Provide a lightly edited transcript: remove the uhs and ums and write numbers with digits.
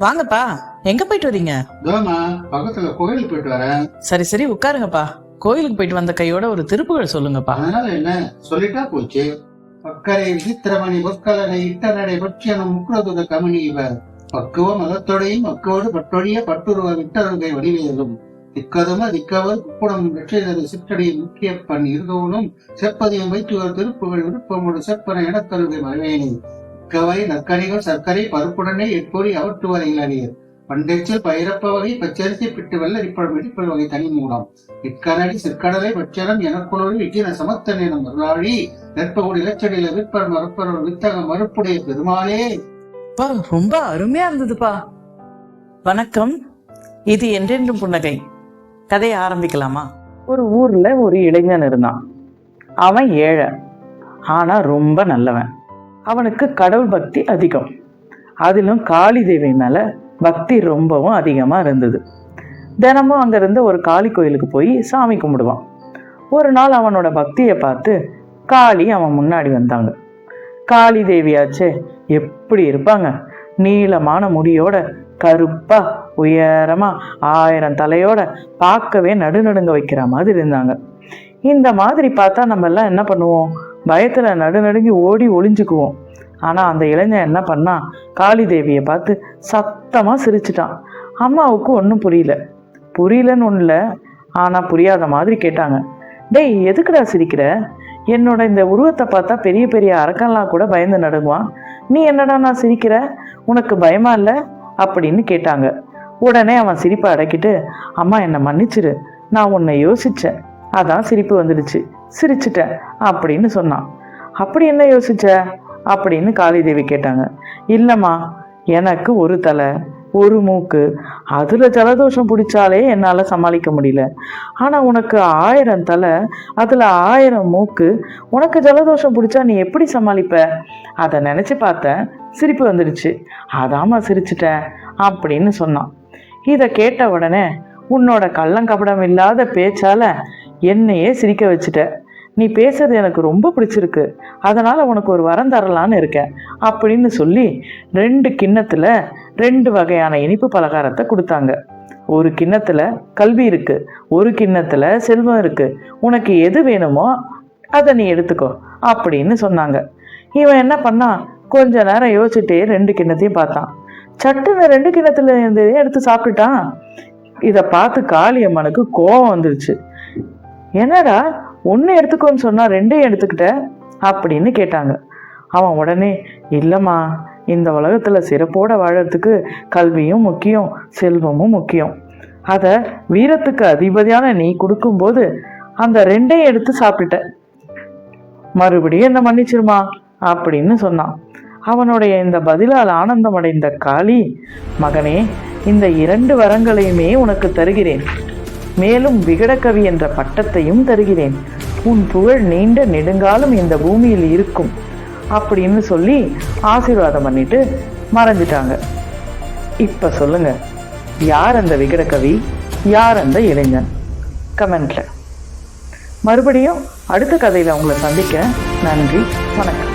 வாங்கப்பா. எங்க போயிட்டு வரீங்க? பக்கத்துல கோயிலுக்கு போயிட்டு வரேன். சரி சரி உட்காருங்கப்பா. கோயிலுக்கு போயிட்டு வந்த கையோட ஒரு திருப்புகள் சொல்லுங்கப்பா. அதனால என்ன சொல்லிட்டா போச்சு. பக்கரை விசித்திரமணி பொற்கலனை இட்டநடை பட்சியனும் முக்குறதுத கமனி இவர் பக்குவ மதத்தொடையும் மக்கோடு பட்டொழிய பட்டுருவ விட்டருகை வடிவேலும் திக்கதும திக்கவர் குப்புடம் வெற்றினது சிற்றடியின் முக்கிய பண் இருதோனும் செப்பதியம் வைத்துவர் திருப்புகள் விருப்பமோடு செப்பன இடத்தருகை மறைவேனே கவை நற்கனிகள் சர்க்கரை பருப்புடனே எப்பொறி அவற்றுவரை இளநீர் பண்டெச்சில் பயிரப்ப வகை பச்சரிசி பிட்டு வெள்ளரிப்பழம் இடிப்பல் வகை தனி மூலம் இக்கனடி சிற்கடலை பட்சரம் எனக்குழு இக்கின சமத்தன் எனும் மருளாழி நெற்பகுடி இலச்சடியில விற்பர் மறுப்பவர் வித்தகம் மறுப்புடைய பெருமாளே. ரொம்ப அருமையா இருந்ததுப்பா. வணக்கம். இது என்றென்றும் புன்னகை. கதையை ஆரம்பிக்கலாமா? ஒரு ஊர்ல ஒரு இளைஞன் இருந்தான். அவன் ஏழை, ஆனா ரொம்ப நல்லவன். அவனுக்கு கடவுள் பக்தி அதிகம். அதிலும் காளி தேவி மேல பக்தி ரொம்பவும் அதிகமா இருந்தது. தினமும் அங்க இருந்த ஒரு காளி கோயிலுக்கு போய் சாமி கும்பிடுவான். ஒரு நாள் அவனோட பக்தியை பார்த்து காளி அவன் முன்னாடி வந்தாங்க. காளி தேவியாச்சே எப்படி இருப்பாங்க? நீளமான முடியோட, கருப்பா, உயரமா, 1000 தலையோட, பார்க்கவே நடுநடுங்க வைக்கிற மாதிரி இருந்தாங்க. இந்த மாதிரி பார்த்தா நம்ம எல்லாம் என்ன பண்ணுவோம்? பயத்துல நடுநடுங்கி ஓடி ஒளிஞ்சுக்குவோம். ஆனா அந்த இளைஞன் என்ன பண்ணா, காளி தேவியை பார்த்து சத்தமா சிரிச்சிட்டான். அம்மாவுக்கு ஒன்றும் புரியலன்னு ஒண்ணு இல்லை, ஆனா புரியாத மாதிரி கேட்டாங்க. டேய், எதுக்குடா சிரிக்கிற? என்னோட இந்த உருவத்தை பார்த்தா பெரிய பெரிய அரக்கன்லாம் கூட பயந்து நடுங்குவான். நீ என்னடா நான் சிரிக்கிற? உனக்கு பயமா இல்லை அப்படின்னு கேட்டாங்க. உடனே அவன் சிரிப்பை அடக்கிட்டு, அம்மா என்னை மன்னிச்சிரு, நான் உன்னை யோசிச்சேன், அதான் சிரிப்பு வந்துடுச்சு, சிரிச்சிட்டேன் அப்படின்னு சொன்னான். அப்படி என்ன யோசிச்ச அப்படின்னு காளி தேவி கேட்டாங்க. இல்லம்மா, எனக்கு ஒரு தலை, ஒரு மூக்கு, அதுல ஜலதோஷம் பிடிச்சாலே என்னால சமாளிக்க முடியல. ஆனா உனக்கு 1000 தலை, அதுல 1000 மூக்கு, உனக்கு ஜலதோஷம் பிடிச்சா நீ எப்படி சமாளிப்ப? அதை நினைச்சு பார்த்தேன், சிரிப்பு வந்துடுச்சு, அதாம்மா சிரிச்சிட்டேன் அப்படின்னு சொன்னான். இதை கேட்ட உடனே, உன்னோட கள்ளங்கபடம் இல்லாத பேச்சால என்னையே சிரிக்க வச்சுட்ட. நீ பேசுறது எனக்கு ரொம்ப பிடிச்சிருக்கு, அதனால உனக்கு ஒரு வரம் தரலான்னு இருக்கேன் அப்படின்னு சொல்லி 2 கிண்ணத்துல 2 வகையான இனிப்பு பலகாரத்தை கொடுத்தாங்க. ஒரு கிண்ணத்துல கல்வி இருக்கு, ஒரு கிண்ணத்துல செல்வம் இருக்கு, உனக்கு எது வேணுமோ அதை நீ எடுத்துக்கோ அப்படின்னு சொன்னாங்க. இவன் என்ன பண்ணா, கொஞ்ச நேரம் யோசிச்சுட்டே 2 கிண்ணத்தையும் பார்த்தான். சட்டுன்னு 2 கிண்ணத்துல இருந்ததே எடுத்து சாப்பிட்டுட்டான். இதை பார்த்து காளியம்மனுக்கு கோபம் வந்துருச்சு. என்னடா, 1 எடுத்துக்கோன்னு சொன்னா 2 எடுத்துக்கிட்ட அப்படின்னு கேட்டாங்க. அவன் உடனே, இல்லைம்மா, இந்த உலகத்துல சிறப்போட வாழறதுக்கு கல்வியும் முக்கியம், செல்வமும் முக்கியம். அதை வீரத்துக்கு அதிபதியான நீ கொடுக்கும்போது அந்த 2 எடுத்து சாப்பிட்ட, மறுபடியும் என்ன மன்னிச்சிருமா அப்படின்னு சொன்னான். அவனுடைய இந்த பதிலால் ஆனந்தம் அடைந்த காளி, மகனே, இந்த 2 வரங்களையுமே உனக்கு தருகிறேன், மேலும் விகடகவி என்ற பட்டத்தையும் தருகிறேன், உன் புகழ் நீண்ட நெடுங்காலம் இந்த பூமியில் இருக்கும் அப்படின்னு சொல்லி ஆசீர்வாதம் பண்ணிட்டு மறைஞ்சிட்டாங்க. இப்ப சொல்லுங்க, யார் அந்த விகடகவி, யார் அந்த இளைஞன்? கமெண்ட்ல. மறுபடியும் அடுத்த கதையில உங்களை சந்திக்க. நன்றி, வணக்கம்.